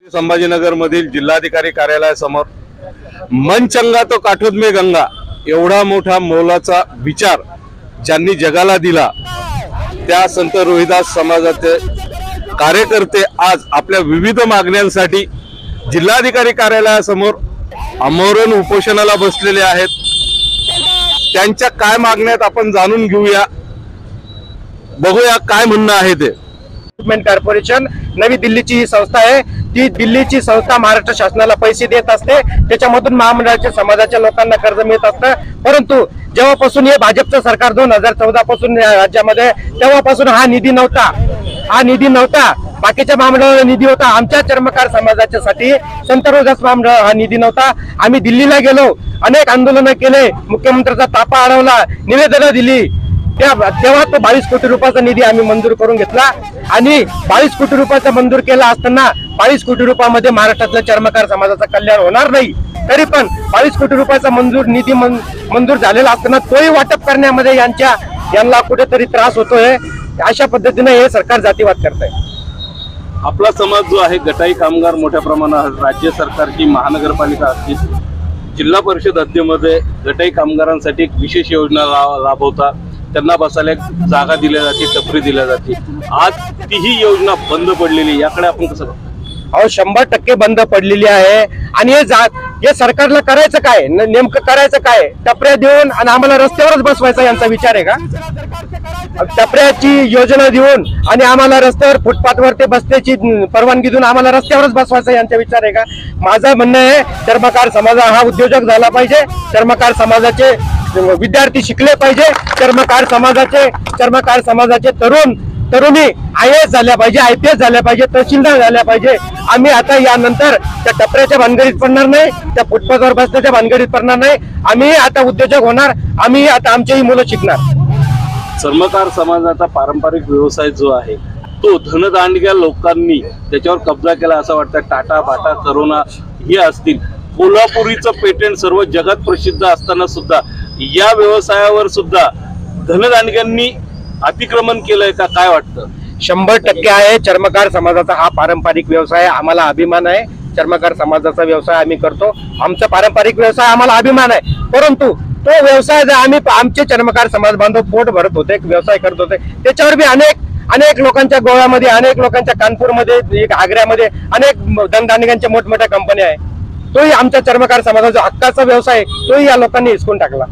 संभाजीनगर मधील जिल्हाधिकारी कार्यालयासमोर मन चंगा तो काठोद में गंगा एवढा मोठा मोलाचा विचार ज्यांनी जगाला दिला त्या संत रोहिदास समाजाचे कार्यकर्ते आज आपल्या विविध मागण्यांसाठी जिल्हाधिकारी कार्यालयासमोर आमरण उपोषणाला बसलेले आहेत। त्यांच्या काय मागण्यात आपण जाणून घेऊया, बघूया काय म्हणणं आहे ते। डेव्हलपमेंट कॉर्पोरेशन नवी दिल्लीची ही संस्था आहे। ती दिल्लीची संस्था महाराष्ट्र शासनाला पैसे देत असते, त्याच्यामधून महामंडळाच्या समाजाच्या लोकांना कर्ज मिळत असतं। परंतु जेव्हापासून हे भाजपचं सरकार 2014 पासून राज्यामध्ये, तेव्हापासून हा निधी नव्हता। बाकीच्या महामंडळाला निधी होता, आमच्या चर्मकार समाजाच्यासाठी संत रोहिदास महामंडळ हा निधी नव्हता। आम्ही दिल्लीला गेलो, अनेक आंदोलनं केले, मुख्यमंत्र्यांचा तापा अडवला, निवेदनं दिली, तेव्हा तो 22 कोटी रुपयाचा निधी आम्ही मंजूर करून घेतला। आणि 22 कोटी रुपयाचा मंजूर केला असताना 22 कोटी रुपयामध्ये महाराष्ट्रातल्या चर्मकार समाजाचं कल्याण होणार नाही, तरी पण 22 कोटी रुपयाचा निधी मंजूर झालेला असताना तोही वाटप करण्यामध्ये यांना कुठेतरी त्रास होतोय। अशा पद्धतीने हे सरकार जातीवाद करत आहे। आपला समाज जो आहे गटाई कामगार मोठ्या प्रमाणात राज्य सरकारची महानगरपालिका असतील, जिल्हा परिषद हद्दीमध्ये गटाई कामगारांसाठी एक विशेष योजना राबवता, त्यांना बसायला जागा दिल्या जाते, टपरी दिल्या जाते। आज तीही योजना बंद पडलेली, याकडे आपण कसं बघतो? 100% बंद पडलेली आहे। आणि हे सरकारला करायचं काय, नेमकं करायचं काय? टपऱ्या देऊन आणि आम्हाला रस्त्यावरच बसवायचा यांचा विचार आहे का? टपऱ्याची योजना देऊन आणि आम्हाला रस्त्यावर फुटपाथवर ते बसण्याची परवानगी देऊन आम्हाला रस्त्यावरच बसवायचा यांचा विचार आहे का? माझं म्हणणं आहे, चर्मकार समाज हा उद्योजक झाला पाहिजे, चर्मकार समाजाचे विद्यार्थी शिकले पाहिजे, चर्मकार समाजाचे तरुणी IAS झाल्या पाहिजे, IPS झाल्या पाहिजे, तहसीलदार झाल्या पाहिजे। आम्ही आता यानंतर त्या टपऱ्याच्या भानगडीत पडणार नाही, त्या फुटपाथवर बसण्याच्या भानगडीत पडणार नाही। आम्ही आता उद्योजक होणार, आम्ही आता आमचीही मुलं शिकणार। चर्मकार समाजाचा पारंपरिक व्यवसाय जो आहे तो धनदांडग्या लोकांनी त्याच्यावर कब्जा केला असं वाटतं। टाटा, बाटा, करोना हे असतील, कोल्हापुरीचं पेटंट सर्व जगात प्रसिद्ध असताना सुद्धा या व्यवसायावर सुद्धा धनदांडग्यांनी अतिक्रमण केलंय का? काय वाटतं? 100% आहे। चर्मकार समाजाचा हा पारंपरिक व्यवसाय, आम्हाला अभिमान आहे। चर्मकार समाजाचा व्यवसाय आम्ही करतो, आमचा पारंपरिक व्यवसाय, आम्हाला अभिमान आहे। परंतु तो व्यवसाय जर आमचे चर्मकार समाज बांधव पोट भरत होते, व्यवसाय करत होते, त्याच्यावर बी अनेक लोकांच्या गोव्यामध्ये, अनेक लोकांच्या कानपूरमध्ये, आग्र्यामध्ये अनेक धनदांडग्यांच्या मोठमोठ्या कंपन्या आहे। तोही आमच्या चर्मकार समाजाचा हक्काचा व्यवसाय, तोही या लोकांनी हिसकून टाकला।